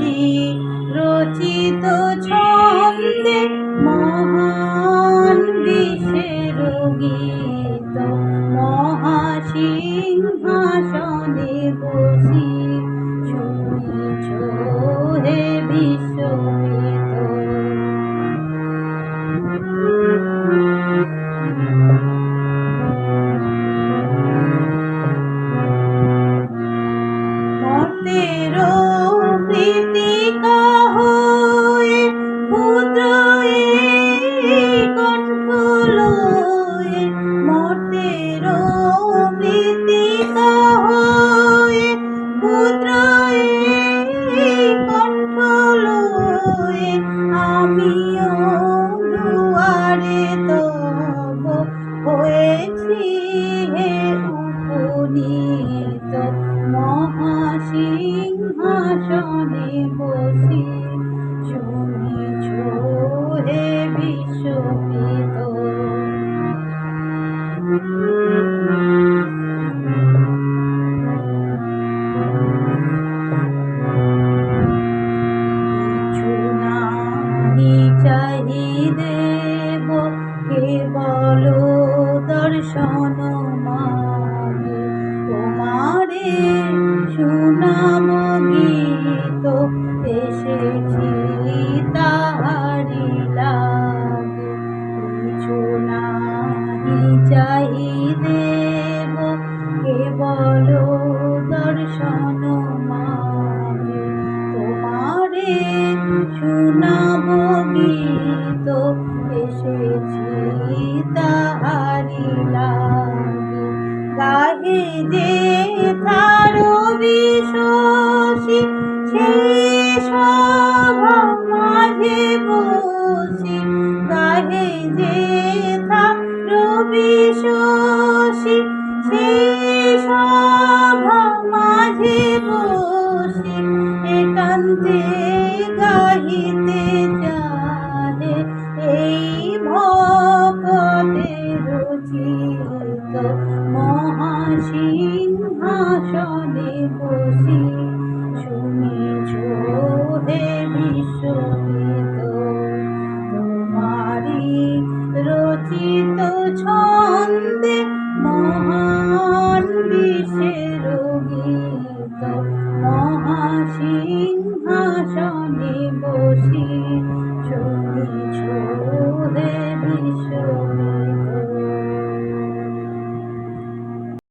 তোমারি রচিত ছন্দে মহান বিশ্বের গীত মহাসিংহাসনে বসি শুনিছ হে বিশ্ববিত। মর্তেরও প্রীতিকা হয়ে ক্ষুদ্র এই কণ্ঠ লয়ে, মর্তেরও প্রীতিকা হয়ে ক্ষুদ্র এই কণ্ঠ লয়ে, আমিও দুয়ারে তব হয়েছি হে উপনীত মহাসিংহাসনে বসি শুনিছ হে বিশ্ববিত। কিছু নাহি চাহি দেব কেবল দর্শন মাগে, তোমারে শুনাব গীত এসেছি তাহারি লাগে। কিছু নাহি চাহি দেব কেবল দর্শন মাগে, তোমারে শুনাব গীত এসেছি তাহারি লাগে। গাহে যে তার বিশ্বসী সেই সভা মাঝে বসি, গাহে যে তার বিশ্বসী সেই সভা মাঝে বসি, একান্তে গাহিতে চাহে এই ভকতের রচিত মহাসিংহাসনে বসি শুনিছ হে বিশ্ববিত। তোমারি রচিত ছন্দে মহান বিশ্বের গীত মহাসিংহাসনে বসি